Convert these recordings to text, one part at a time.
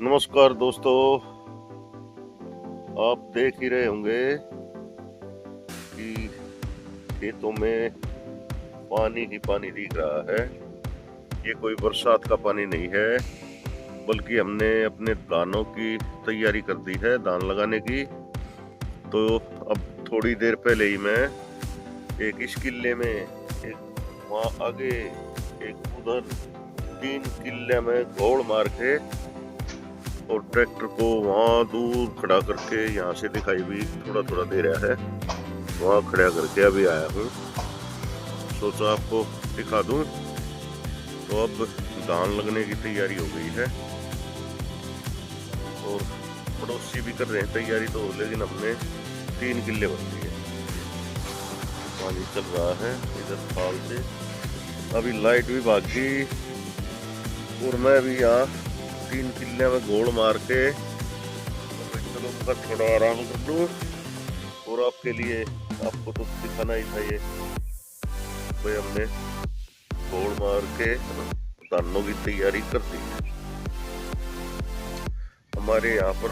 नमस्कार दोस्तों, आप देख ही रहे होंगे कि खेतों में पानी ही पानी दिख रहा है। ये कोई बरसात का पानी नहीं है, बल्कि हमने अपने दानों की तैयारी कर दी है, धान लगाने की। तो अब थोड़ी देर पहले ही मैं एक इस किले में, एक वहाँ आगे, एक उधर 3 किले में घोड़ मार के और ट्रैक्टर को वहाँ दूर खड़ा करके, यहाँ से दिखाई भी थोड़ा थोड़ा दे रहा है, वहाँ खड़ा करके अभी आया हूँ। सोचा आपको दिखा दूँ। तो अब धान लगने की तैयारी हो गई है और पड़ोसी भी कर रहे हैं तैयारी तो, लेकिन हमने 3 किले बन दिए। पानी चल रहा है इधर फाल से। अभी लाइट भी भाग गई और मैं भी यहाँ 3 किले में घोड़ मार के चलो थोड़ा आराम कर लूँ। और आपके लिए, आपको तो दिखाना ही था ये भाई, हमने घोड़ मार के धानों की तैयारी कर दी है। हमारे यहाँ पर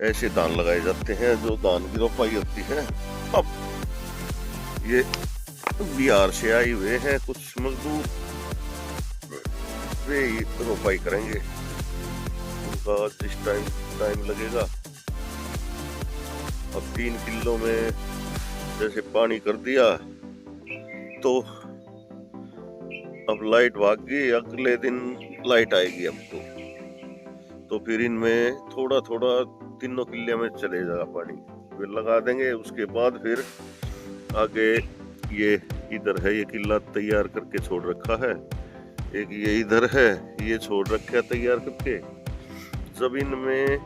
ऐसे धान लगाए जाते हैं जो धान की रोपाई होती है। अब ये बिहार से आए हुए हैं कुछ मजदूर, वे रोपाई करेंगे। उनका जिस टाइम लगेगा। अब 3 किलो में जैसे पानी कर दिया तो अब लाइट भाग गई। अगले दिन लाइट आएगी अब तो फिर इनमें थोड़ा थोड़ा 3 किले में चले जाएगा पानी, फिर लगा देंगे। उसके बाद फिर आगे ये इधर है, ये किला तैयार करके छोड़ रखा है, एक ये इधर है, ये छोड़ रखा तैयार करके। जब इनमें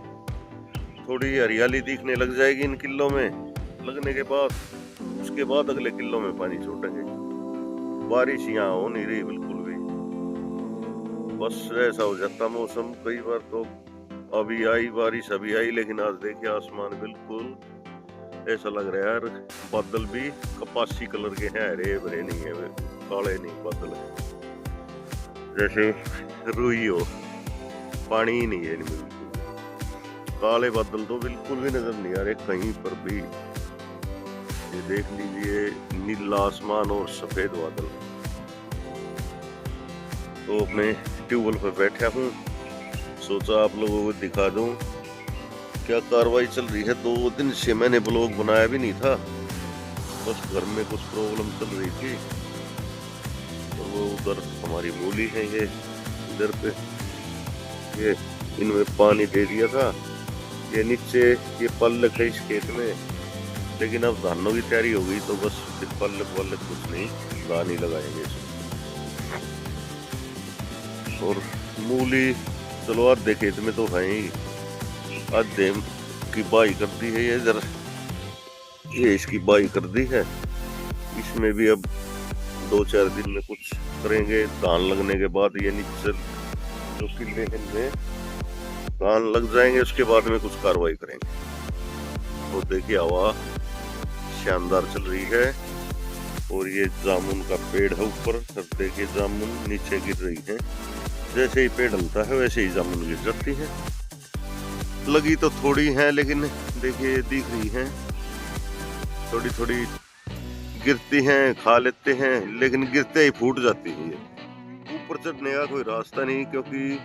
थोड़ी हरियाली दिखने लग जाएगी इन किलों में लगने के बाद, उसके बाद अगले किलों में पानी छोड़ेंगे। बारिश यहाँ हो नहीं रही बिल्कुल भी, बस ऐसा हो जाता मौसम। कई बार तो अभी आई बारिश, अभी आई, लेकिन आज देखिए आसमान बिल्कुल ऐसा लग रहा है यार, बादल भी कपासी कलर के हैं, हरे भरे नहीं है, काले नहीं बादल है, जैसे रुई हो, पानी ही नहीं है इनमें। काले बादल तो बिल्कुल भी नजर नहीं आ रहे कहीं पर भी। ये देख लीजिए, नीला आसमान और सफेद बादल। तो अपने ट्यूबवेल पर बैठा हूँ, सोचा आप लोगों को दिखा दूं क्या कार्रवाई चल रही है। 2 दिन से मैंने ब्लॉग बनाया भी नहीं था, बस घर में कुछ प्रॉब्लम चल रही थी। तो वो उधर हमारी मूली है, ये इधर पे ये इनमें पानी दे दिया था। ये नीचे ये पल्लक है इस खेत में, लेकिन अब धानों की तैयारी हो गई तो बस फिर पल्लक वल्लक कुछ नहीं, धान ही लगाएंगे इसमें। और मूली चलो आधे खेत में तो है ही, आधे की बाई कर दी है। ये इधर ये इसकी बाई कर दी है, इसमें भी अब 2-4 दिन में कुछ करेंगे। धान लगने के बाद ये नीचे जो किले में धान लग जाएंगे, उसके बाद में कुछ कार्रवाई करेंगे। तो देखिए हवा शानदार चल रही है और ये जामुन का पेड़ है ऊपर, देखिए जामुन नीचे गिर रही है। जैसे ही पेड़ हलता है वैसे ही जामुन गिर जाती है। लगी तो थोड़ी है, लेकिन देखिए दिख रही है, थोड़ी थोड़ी गिरती हैं, खा लेते हैं, लेकिन गिरते ही फूट जाती है। ये ऊपर चढ़ने का कोई रास्ता नहीं, क्योंकि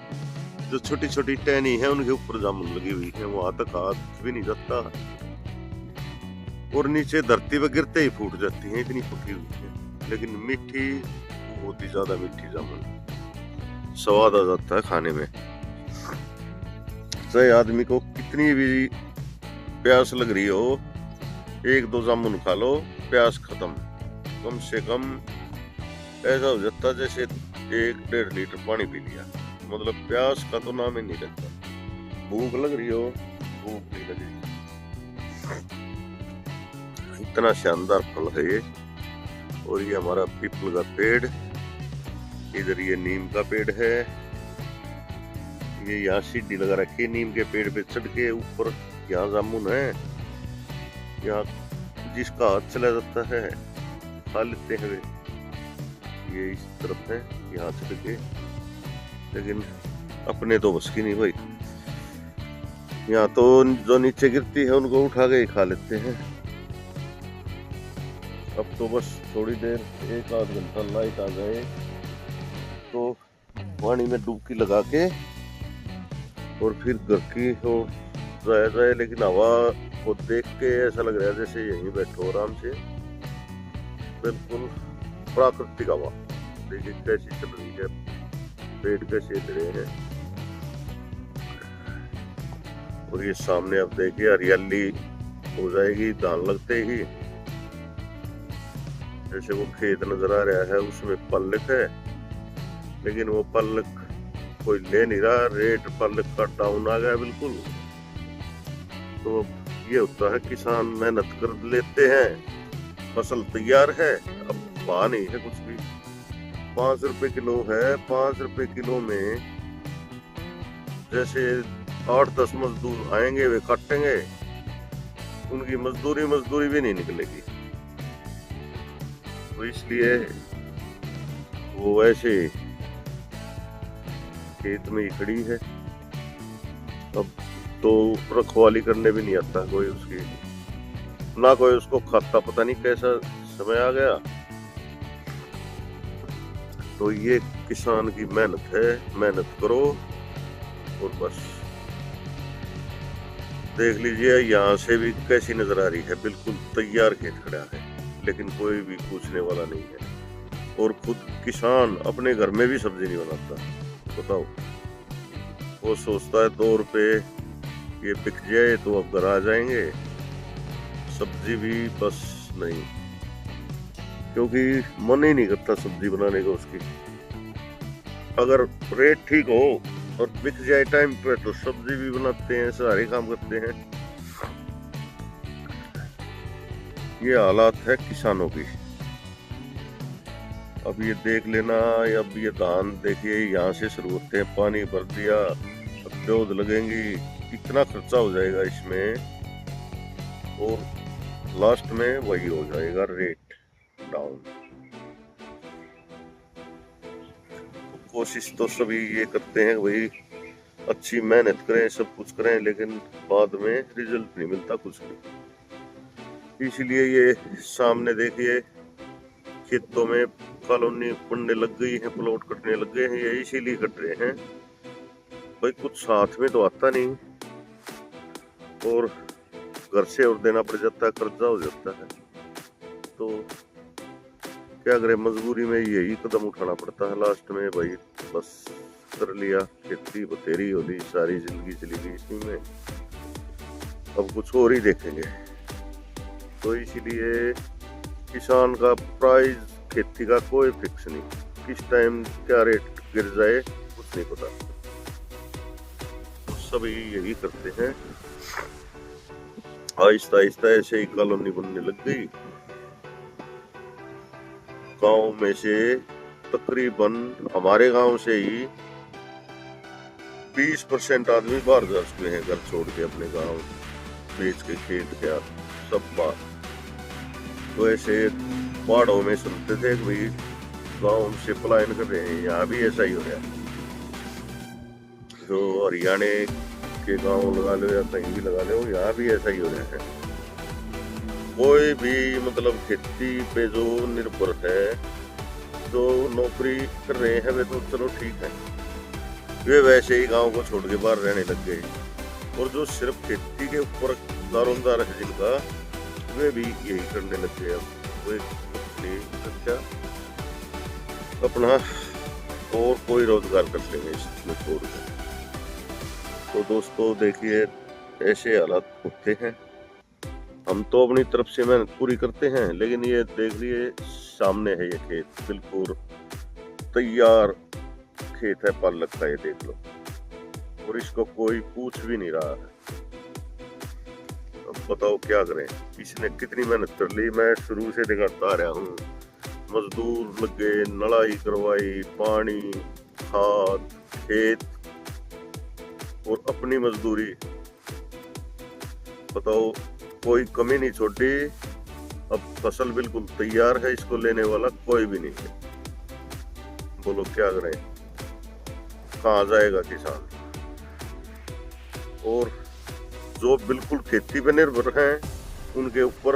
जो छोटी छोटी टहनी है उनके ऊपर जामुन लगी हुई है, वहां तक हाथ भी नहीं जाता और नीचे धरती पे गिरते ही फूट जाती है, इतनी पकी हुई है। लेकिन मीठी, बहुत ही ज्यादा मीठी जामुन, स्वाद आ जाता है खाने में। चाहे आदमी को कितनी भी प्यास लग रही हो, 1-2 जामुन खा लो, प्यास खत्म। कम से कम ऐसा हो जाता जैसे 1-1.5 लीटर पानी पी लिया, मतलब प्यास का तो नाम ही नहीं लगता। भूख लग रही हो, भूख नहीं लगेगी। इतना शानदार फल है ये। और ये हमारा पीपल का पेड़, इधर ये नीम का पेड़ है। ये यहाँ सीढ़ी लगा रखी है नीम के पेड़ पे चढ़ के ऊपर। यहाँ जामुन है, यहाँ जिसका हाथ चला जाता है खा लेते हैं वे। ये इस तरफ है, यहाँ चढ़ के, लेकिन अपने तो बस की नहीं भाई। यहाँ तो जो नीचे गिरती है उनको उठा के ही खा लेते हैं। अब तो बस थोड़ी देर, 1 आध घंटा लाइट आ जाए तो पानी में डुबकी लगा के और फिर घर की हो जाया जाए। लेकिन हवा को देख के ऐसा लग रहा है जैसे यहीं बैठो आराम से, बिल्कुल प्राकृतिक हवा। देखिए कैसी चल रही है, पेड़ कैसे हिल रहे हैं। और ये सामने आप देखिए हरियाली हो जाएगी धान लगते ही। जैसे वो खेत नजर आ रहा है उसमें पल्लक है, लेकिन वो पल्लक कोई ले नहीं रहा, रेट पल्लक का डाउन आ गया बिल्कुल। तो ये होता है किसान मेहनत कर लेते हैं, फसल तैयार है, अब भाव नहीं है कुछ भी। 5 रुपए किलो है। 5 रुपए किलो में जैसे 8-10 मजदूर आएंगे, वे काटेंगे, उनकी मजदूरी भी नहीं निकलेगी। तो इसलिए वो ऐसे खेत में ही खड़ी है। अब तो रखवाली करने भी नहीं आता कोई उसकी, ना कोई उसको खाता, पता नहीं कैसा समय आ गया। तो ये किसान की मेहनत है, मेहनत करो। और बस देख लीजिए यहाँ से भी कैसी नजर आ रही है, बिल्कुल तैयार खेत खड़ा है, लेकिन कोई भी पूछने वाला नहीं है। और खुद किसान अपने घर में भी सब्जी नहीं बनाता, बताओ। वो सोचता है 2 रुपए ये बिक जाए तो अब घर आ जाएंगे, सब्जी भी बस नहीं, क्योंकि मन ही नहीं करता सब्जी बनाने का उसकी। अगर रेट ठीक हो और बिक जाए टाइम पे तो सब्जी भी बनाते हैं, सारे काम करते हैं। ये हालात है किसानों की। अब ये देख लेना, अब ये धान देखिए यहाँ से शुरू होते हैं, पानी भर दिया, अब पौध लगेंगी, कितना खर्चा हो जाएगा इसमें, और लास्ट में वही हो जाएगा रेट डाउन। कोशिश तो सभी ये करते हैं भाई अच्छी मेहनत करें, सब कुछ करें, लेकिन बाद में रिजल्ट नहीं मिलता कुछ भी। इसलिए ये सामने देखिए खेतों में कॉलोनी बनने लग गई है, प्लॉट कटने लग गए हैं, ये इसीलिए कट रहे हैं भाई, कुछ साथ में तो आता नहीं, और घर से और देना पड़ जाता है, कर्जा हो जाता है। तो क्या करें, मजबूरी में यही कदम उठाना पड़ता है लास्ट में भाई। बस कर लिया, खेती बतेरी होली, सारी जिंदगी चली गई इसी में, अब कुछ और ही देखेंगे। तो इसीलिए किसान का प्राइस खेती का कोई फिक्स नहीं, किस टाइम क्या रेट गिर जाए कुछ नहीं पता। सभी यही करते हैं, आहिस्ता आहिस्ता ऐसे ही कॉलोनी बनने लग गई। गांव में से तकरीबन हमारे गांव से ही 20% आदमी बाहर जा चुके हैं, घर छोड़ के अपने गांव बेच के, खेत क्या सब बाहर। तो ऐसे पहाड़ों में सुनते थे कि भाई गांव से पलायन कर रहे हैं, यहाँ भी ऐसा ही हो रहा है। जो हरियाणा के गांव लगा लो या कहीं भी लगा लो, यहाँ भी ऐसा ही हो रहा है। कोई भी मतलब खेती पे जो निर्भर है, जो नौकरी कर रहे हैं वे तो चलो ठीक है, वे वैसे ही गांव को छोड़ के बाहर रहने लग गए। और जो सिर्फ खेती के ऊपर दारोमदार है जिनका, वे भी यही करने लग गए। अब कोई कुछ नहीं अच्छा अपना और कोई रोजगार कर लेंगे इसमें छोड़ कर। तो दोस्तों देखिए ऐसे हालात होते हैं। हम तो अपनी तरफ से मेहनत पूरी करते हैं, लेकिन ये देख लिए सामने है ये खेत, बिल्कुल तैयार खेत है पालक का, ये देख लो, और इसको कोई पूछ भी नहीं रहा है। अब बताओ क्या करें, इसने कितनी मेहनत कर ली, मैं शुरू से दिखाता आ रहा हूँ। मजदूर लगे, नड़ाई करवाई, पानी, खाद, खेत और अपनी मजदूरी, बताओ कोई कमी नहीं छोड़ी। अब फसल बिल्कुल तैयार है, इसको लेने वाला कोई भी नहीं है। बोलो क्या करें, कहाँ जाएगा किसान। और जो बिल्कुल खेती पे निर्भर हैं उनके ऊपर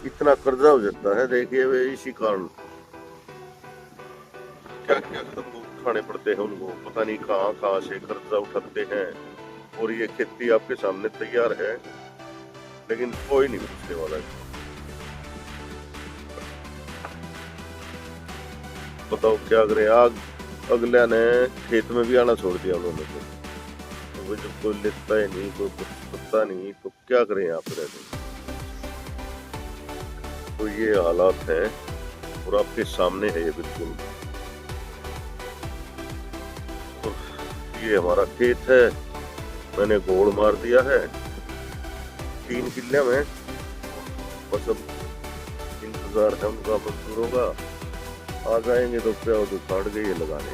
इतना कर्जा हो जाता है। देखिए वे इसी कारण क्या क्या कदम उठाने पड़ते हैं उनको, पता नहीं कहाँ कहाँ से कर्जा उठाते हैं। और ये खेती आपके सामने तैयार है लेकिन कोई नहीं पूछने वाला है। बताओ क्या करें, आग अगले ने खेत में भी आना छोड़ दिया उन्होंने तो वो जब कोई लेता है नहीं, कोई कुछ पता नहीं, तो क्या करें यहाँ पे रहते। तो ये हालात है और आपके सामने है ये बिल्कुल। तो ये हमारा खेत है, मैंने गोड़ मार दिया है 3 किले में। बस अब इंतजार है उनका मजदूरों का, आ जाएंगे तो प्याज उखाड़ के ये लगाने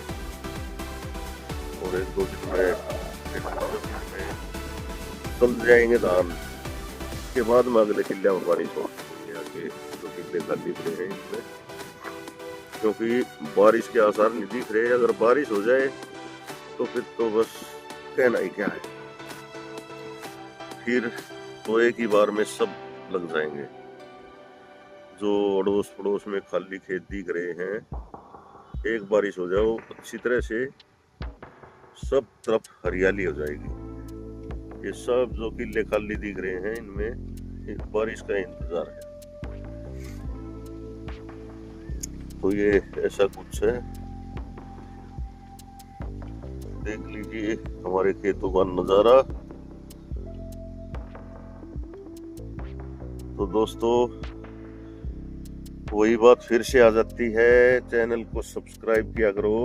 और 1-2 दिन में चल जाएंगे धान। के बाद में अगले किले में बारिश होगी, आगे तो किले खाली पड़े हैं इसमें, क्योंकि बारिश के आसार नहीं दिख रहे। अगर बारिश हो जाए तो फिर तो बस कहना ही क्या है, फिर तो एक ही बार में सब लग जाएंगे। जो अड़ोस पड़ोस में खाली खेत दिख रहे हैं, एक बारिश हो जाओ अच्छी तरह से सब तरफ हरियाली हो जाएगी। ये सब जो किले खाली दिख रहे हैं इनमें एक बारिश का इंतजार है। तो ये ऐसा कुछ है, देख लीजिए हमारे खेतों का नजारा। तो दोस्तों वही बात फिर से आ जाती है, चैनल को सब्सक्राइब किया करो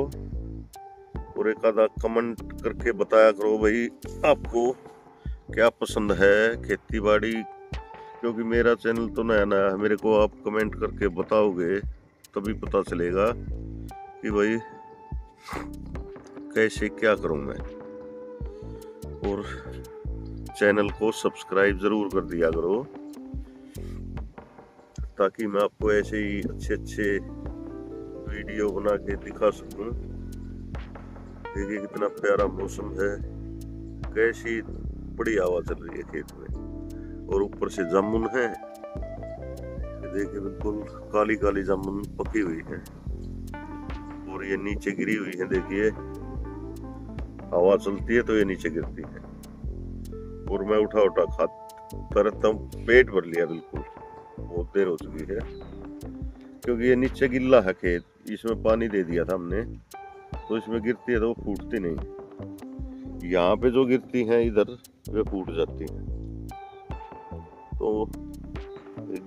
और एक आधा कमेंट करके बताया करो भाई आपको क्या पसंद है खेती बाड़ी, क्योंकि मेरा चैनल तो नया नया है। मेरे को आप कमेंट करके बताओगे तभी पता चलेगा कि भाई कैसे क्या करूं मैं। और चैनल को सब्सक्राइब जरूर कर दिया करो ताकि मैं आपको ऐसे ही अच्छे अच्छे वीडियो बना के दिखा सकूं। देखिए कितना प्यारा मौसम है, कैसी बड़ी हवा चल रही है खेत में, और ऊपर से जामुन है। देखिए बिल्कुल काली काली जामुन पकी हुई है और ये नीचे गिरी हुई है। देखिए हवा चलती है तो ये नीचे गिरती है और मैं उठा उठा खाता रहता हूँ। पेट भर लिया बिल्कुल, बहुत देर हो चुकी है, क्योंकि ये नीचे गिल्ला है खेत, इसमें पानी दे दिया था हमने, तो इसमें गिरती है तो वो फूटती नहीं। यहाँ पे जो गिरती हैं इधर वे फूट जाती हैं। तो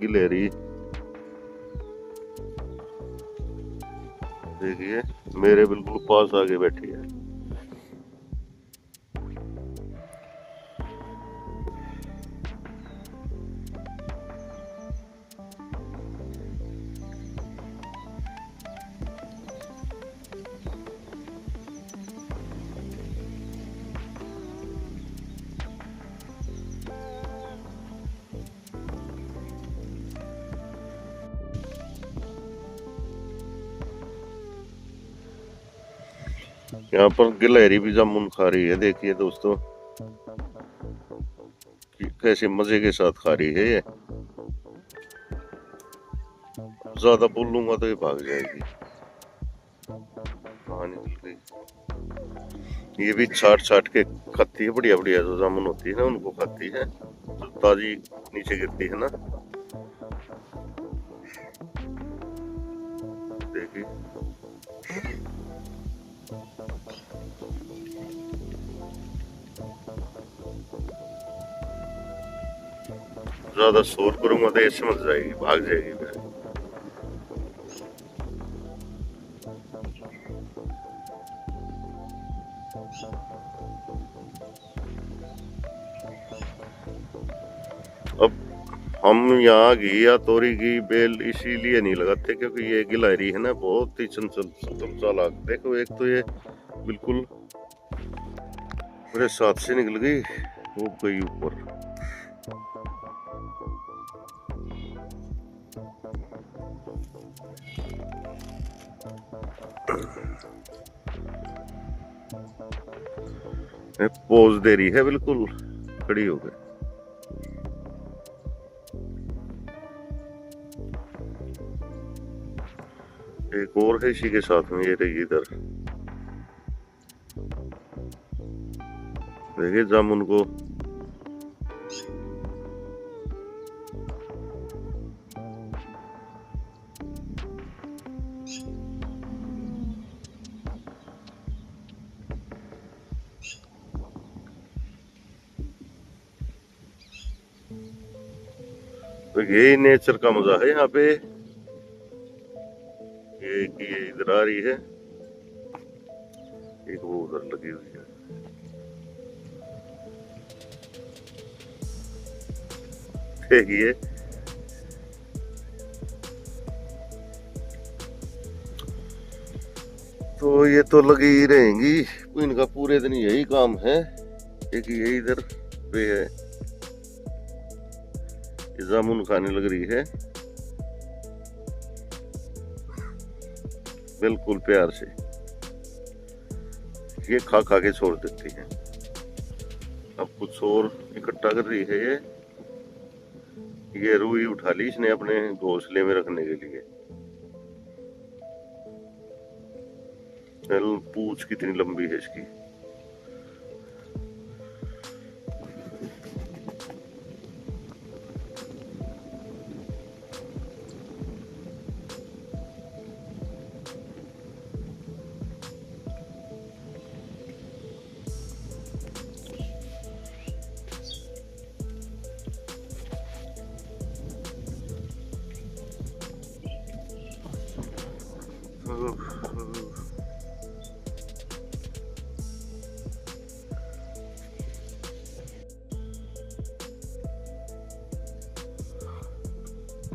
गिलहरी देखिए मेरे बिल्कुल पास आके बैठी है। यहाँ पर गिलहरी भी जामुन खा रही है, देखिए दोस्तों कि कैसे मजे के साथ खा रही है। ये ज्यादा बोलूंगा तो ये भाग जाएगी। हाँ निकल गई। ये भी छाट छाट के खाती है, बढ़िया बढ़िया जो जामुन होती है ना उनको खाती है, जो ताजी नीचे गिरती है ना। देखिए ज्यादा शोर करूंगा तो ये समझ जाएगी, भाग जाएगी फिर। अब हम यहाँ घी या तोरी की बेल इसीलिए नहीं लगाते क्योंकि ये गिलहरी है ना बहुत ही चंचल चालाक। देखो एक तो ये बिल्कुल मेरे साथ से निकल गई, वो गई ऊपर। पोज दे रही है बिल्कुल खड़ी हो गई। एक और है इसी के साथ में, ये रही इधर, देखिए जामुन को। तो यही नेचर का मजा है यहाँ पे। ये इधर आ रही है, एक वो उधर लगी हुई है। देखिए तो ये तो लगी ही रहेंगी, इनका पूरे दिन यही काम है। एक ये इधर पे है, ये जामुन खाने लग रही है बिल्कुल प्यार से। ये खा खा के छोड़ देती है। अब कुछ और इकट्ठा कर रही है ये रुई उठा ली इसने अपने घोंसले में रखने के लिए। पूंछ कितनी लंबी है इसकी।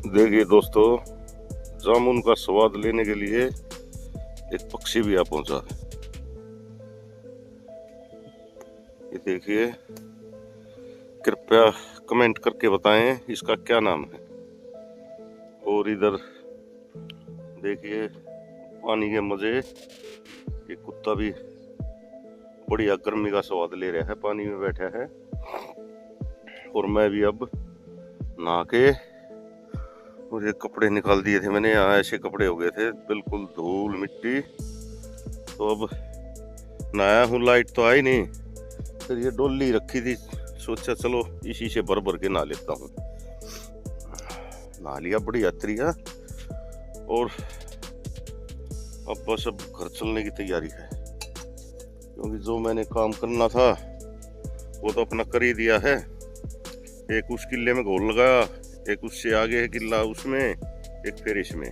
देखिए दोस्तों, जामुन का स्वाद लेने के लिए एक पक्षी भी आ पहुंचा है। ये देखिए, कृपया कमेंट करके बताएं इसका क्या नाम है। और इधर देखिए पानी के मजे, ये कुत्ता भी बढ़िया गर्मी का स्वाद ले रहा है, पानी में बैठा है। और मैं भी अब नहा के, और ये कपड़े निकाल दिए थे मैंने, यहाँ ऐसे कपड़े हो गए थे बिल्कुल धूल मिट्टी। तो अब नहाया हूँ, लाइट तो आई नहीं, फिर ये डोली रखी थी, सोचा चलो इसी से भर भर के नहा लेता हूँ। नहा लिया बढ़िया तरीका, और अब बस अब घर चलने की तैयारी है, क्योंकि जो मैंने काम करना था वो तो अपना कर ही दिया है। एक उस किले में घोल लगाया, एक उससे आगे है किला, उसमें एक फिर इसमें,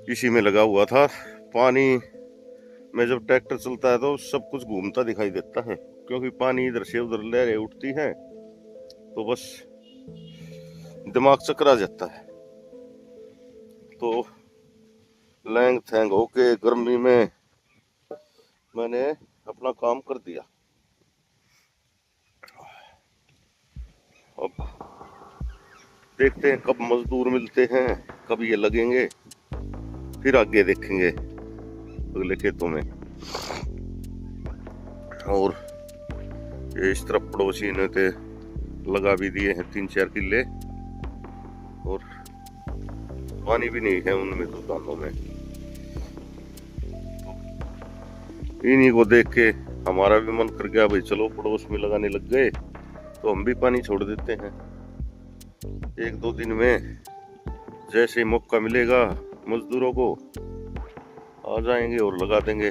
इसी में लगा हुआ था। पानी में जब ट्रैक्टर चलता है तो सब कुछ घूमता दिखाई देता है, क्योंकि पानी इधर से उधर लहरें उठती हैं, तो बस दिमाग चकरा जाता है। तो लैंग थैंग होके गर्मी में मैंने अपना काम कर दिया। अब देखते हैं कब मजदूर मिलते हैं, कब ये लगेंगे, फिर आगे देखेंगे अगले खेतों में। और ये इस तरफ पड़ोसी ने ते लगा भी दिए हैं 3-4 किले, और पानी भी नहीं है उनमें तो दानों में। इन्हीं को देख के हमारा भी मन कर गया, भाई चलो पड़ोस में लगाने लग गए तो हम भी पानी छोड़ देते हैं। 1-2 दिन में जैसे ही मौका मिलेगा मजदूरों को आ जाएंगे और लगा देंगे।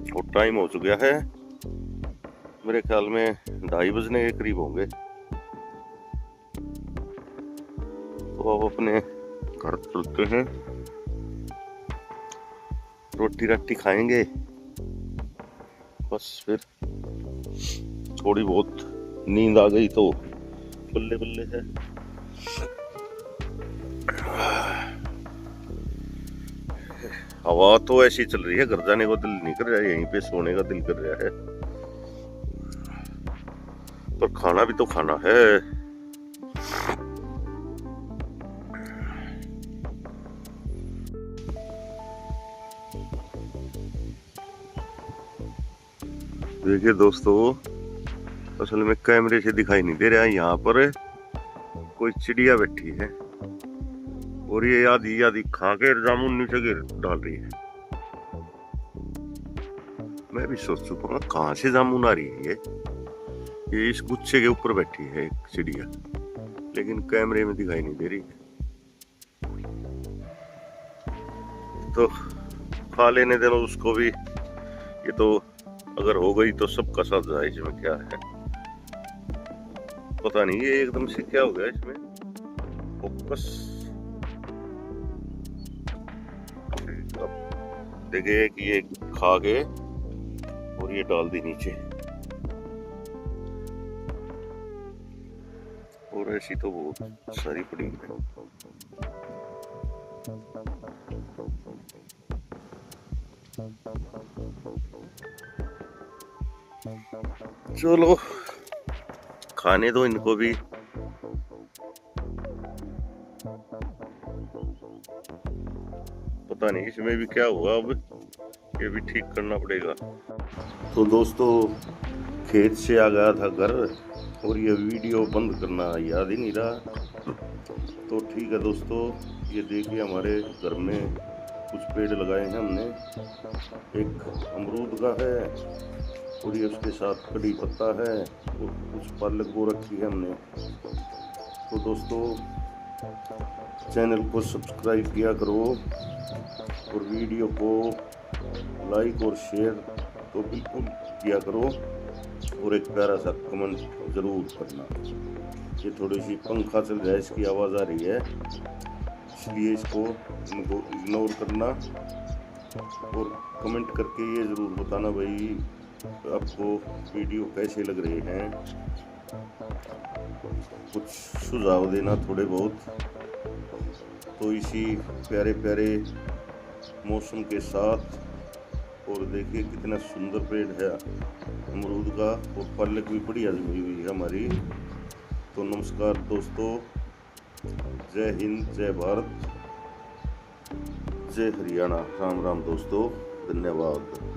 और टाइम हो चुका है, मेरे ख्याल में 2:30 बजने के करीब होंगे। तो अब अपने घर चलते हैं, रोटी राटी खाएंगे, बस फिर थोड़ी बहुत नींद आ गई तो बल्ले बल्ले है। हवा तो ऐसी चल रही है, घर जाने को दिल नहीं कर रहा है, यहीं पे सोने का दिल कर रहा है, पर खाना भी तो खाना है। देखिए दोस्तों, असल में कैमरे से दिखाई नहीं दे रहा है, यहाँ पर कोई चिड़िया बैठी है, और ये आधी आधी खा के जामुन नीचे गिर डाल रही है। मैं भी सोच चुका हूँ कहाँ से जामुन आ रही है ये इस गुच्छे के ऊपर बैठी है एक चिड़िया, लेकिन कैमरे में दिखाई नहीं दे रही है। तो खा लेने देना उसको भी, ये तो अगर हो गई तो सबका साथ जाए, इसमें क्या है पता नहीं। ये एकदम से क्या हो गया इसमें फोकस। देखिए कि ये खा के और ये डाल दी नीचे, और ऐसी तो बहुत सारी पड़ी है। चलो खाने दो इनको भी। पता नहीं इसमें भी क्या हुआ, अब ये भी ठीक करना पड़ेगा। तो दोस्तों खेत से आ गया था घर और ये वीडियो बंद करना याद ही नहीं रहा। तो ठीक है दोस्तों, ये देखिए हमारे घर में कुछ पेड़ लगाए हैं हमने। एक अमरूद का है और ये उसके साथ कड़ी पत्ता है और कुछ पालक वो रखी है हमने। तो दोस्तों चैनल को सब्सक्राइब किया करो और वीडियो को लाइक और शेयर तो बिल्कुल किया करो, और एक प्यारा सा कमेंट ज़रूर करना। ये थोड़ी सी पंखा चल रहा है, इसकी आवाज़ आ रही है, इसलिए इसको इग्नोर करना और कमेंट करके ये ज़रूर बताना भाई आपको वीडियो कैसे लग रहे हैं। कुछ सुझाव देना थोड़े बहुत। तो इसी प्यारे प्यारे मौसम के साथ, और देखिए कितना सुंदर पेड़ है अमरूद का, और पालक भी बड़ी जमी हुई है हमारी। तो नमस्कार दोस्तों, जय हिंद, जय भारत, जय हरियाणा, राम राम दोस्तों, धन्यवाद।